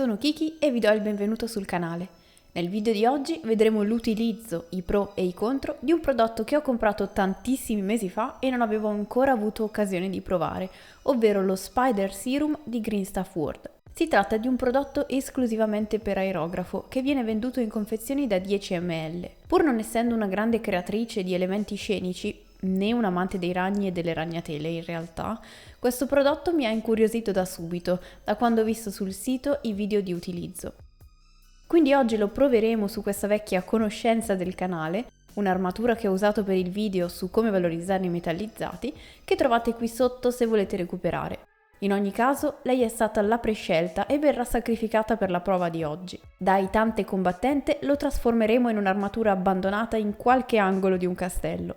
sono Kiki e vi do il benvenuto sul canale. Nel video di oggi vedremo l'utilizzo, i pro e i contro di un prodotto che ho comprato tantissimi mesi fa e non avevo ancora avuto occasione di provare, ovvero lo Spider Serum di Green Stuff World. Si tratta di un prodotto esclusivamente per aerografo che viene venduto in confezioni da 10 ml. Pur non essendo una grande creatrice di elementi scenici, né un amante dei ragni e delle ragnatele in realtà, questo prodotto mi ha incuriosito da subito, da quando ho visto sul sito i video di utilizzo. Quindi oggi lo proveremo su questa vecchia conoscenza del canale, un'armatura che ho usato per il video su come valorizzare i metallizzati, che trovate qui sotto se volete recuperare. In ogni caso, lei è stata la prescelta e verrà sacrificata per la prova di oggi. Da aitante combattente lo trasformeremo in un'armatura abbandonata in qualche angolo di un castello.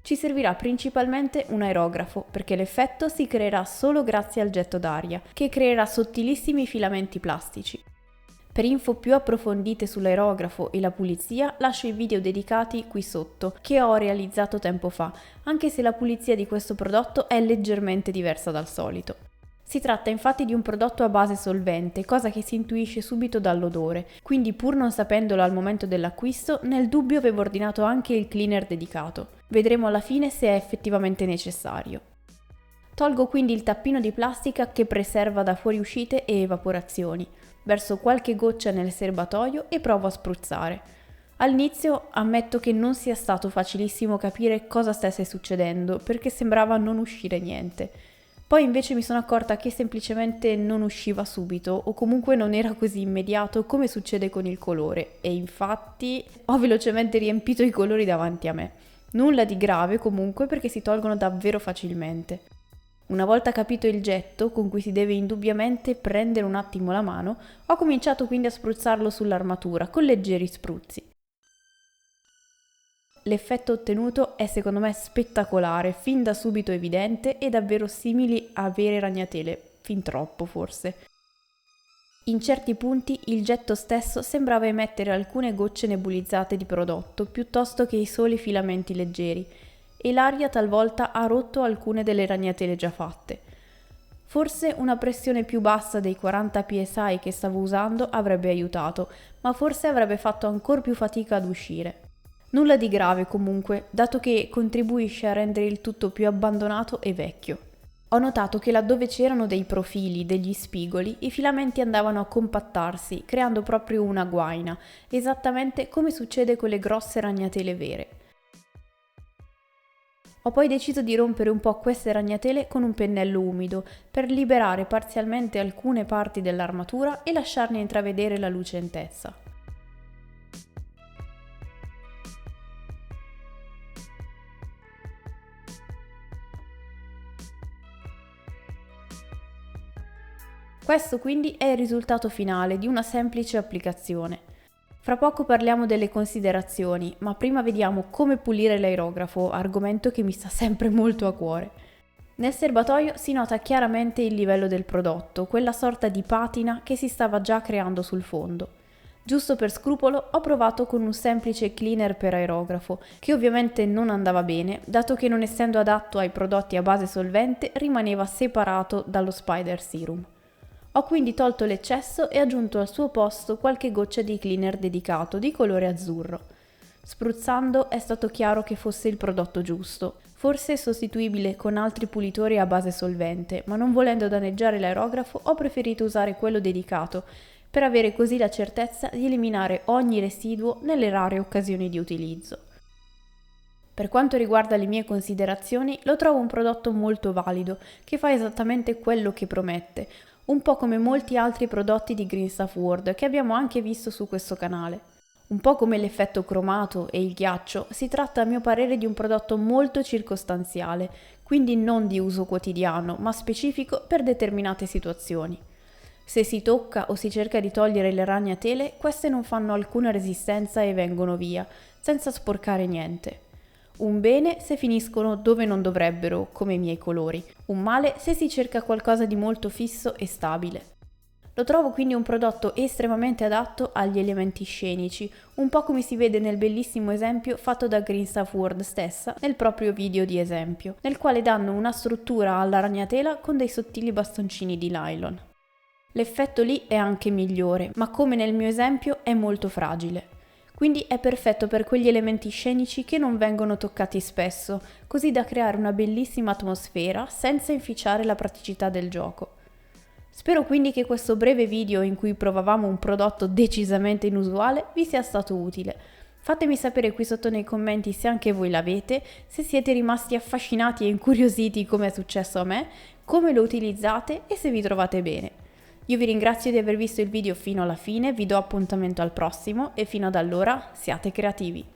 Ci servirà principalmente un aerografo, perché l'effetto si creerà solo grazie al getto d'aria, che creerà sottilissimi filamenti plastici. Per info più approfondite sull'aerografo e la pulizia lascio i video dedicati qui sotto, che ho realizzato tempo fa, anche se la pulizia di questo prodotto è leggermente diversa dal solito. Si tratta infatti di un prodotto a base solvente, cosa che si intuisce subito dall'odore, quindi pur non sapendolo al momento dell'acquisto, nel dubbio avevo ordinato anche il cleaner dedicato. Vedremo alla fine se è effettivamente necessario. Tolgo quindi il tappino di plastica che preserva da fuoriuscite e evaporazioni. Verso qualche goccia nel serbatoio e provo a spruzzare. All'inizio ammetto che non sia stato facilissimo capire cosa stesse succedendo, perché sembrava non uscire niente. Poi invece mi sono accorta che semplicemente non usciva subito, o comunque non era così immediato come succede con il colore, e infatti ho velocemente riempito i colori davanti a me. Nulla di grave comunque, perché si tolgono davvero facilmente. Una volta capito il getto, con cui si deve indubbiamente prendere un attimo la mano, ho cominciato quindi a spruzzarlo sull'armatura con leggeri spruzzi. L'effetto ottenuto è secondo me spettacolare, fin da subito evidente e davvero simili a vere ragnatele, fin troppo forse. In certi punti il getto stesso sembrava emettere alcune gocce nebulizzate di prodotto piuttosto che i soli filamenti leggeri, e l'aria talvolta ha rotto alcune delle ragnatele già fatte. Forse una pressione più bassa dei 40 psi che stavo usando avrebbe aiutato, ma forse avrebbe fatto ancora più fatica ad uscire. Nulla di grave comunque, dato che contribuisce a rendere il tutto più abbandonato e vecchio. Ho notato che laddove c'erano dei profili, degli spigoli, i filamenti andavano a compattarsi, creando proprio una guaina, esattamente come succede con le grosse ragnatele vere. Ho poi deciso di rompere un po' queste ragnatele con un pennello umido, per liberare parzialmente alcune parti dell'armatura e lasciarne intravedere la lucentezza. Questo quindi è il risultato finale di una semplice applicazione. Fra poco parliamo delle considerazioni, ma prima vediamo come pulire l'aerografo, argomento che mi sta sempre molto a cuore. Nel serbatoio si nota chiaramente il livello del prodotto, quella sorta di patina che si stava già creando sul fondo. Giusto per scrupolo ho provato con un semplice cleaner per aerografo, che ovviamente non andava bene, dato che non essendo adatto ai prodotti a base solvente rimaneva separato dallo Spider Serum. Ho quindi tolto l'eccesso e aggiunto al suo posto qualche goccia di cleaner dedicato di colore azzurro. Spruzzando è stato chiaro che fosse il prodotto giusto, forse sostituibile con altri pulitori a base solvente, ma non volendo danneggiare l'aerografo ho preferito usare quello dedicato, per avere così la certezza di eliminare ogni residuo nelle rare occasioni di utilizzo. Per quanto riguarda le mie considerazioni, lo trovo un prodotto molto valido, che fa esattamente quello che promette, un po' come molti altri prodotti di Green Stuff World che abbiamo anche visto su questo canale. Un po' come l'effetto cromato e il ghiaccio, si tratta a mio parere di un prodotto molto circostanziale, quindi non di uso quotidiano, ma specifico per determinate situazioni. Se si tocca o si cerca di togliere le ragnatele, queste non fanno alcuna resistenza e vengono via, senza sporcare niente. Un bene se finiscono dove non dovrebbero, come i miei colori. Un male se si cerca qualcosa di molto fisso e stabile. Lo trovo quindi un prodotto estremamente adatto agli elementi scenici, un po' come si vede nel bellissimo esempio fatto da Green Stuff World stessa nel proprio video di esempio, nel quale danno una struttura alla ragnatela con dei sottili bastoncini di nylon. L'effetto lì è anche migliore, ma come nel mio esempio è molto fragile. Quindi è perfetto per quegli elementi scenici che non vengono toccati spesso, così da creare una bellissima atmosfera senza inficiare la praticità del gioco. Spero quindi che questo breve video in cui provavamo un prodotto decisamente inusuale vi sia stato utile. Fatemi sapere qui sotto nei commenti se anche voi l'avete, se siete rimasti affascinati e incuriositi come è successo a me, come lo utilizzate e se vi trovate bene. Io vi ringrazio di aver visto il video fino alla fine, vi do appuntamento al prossimo e fino ad allora siate creativi!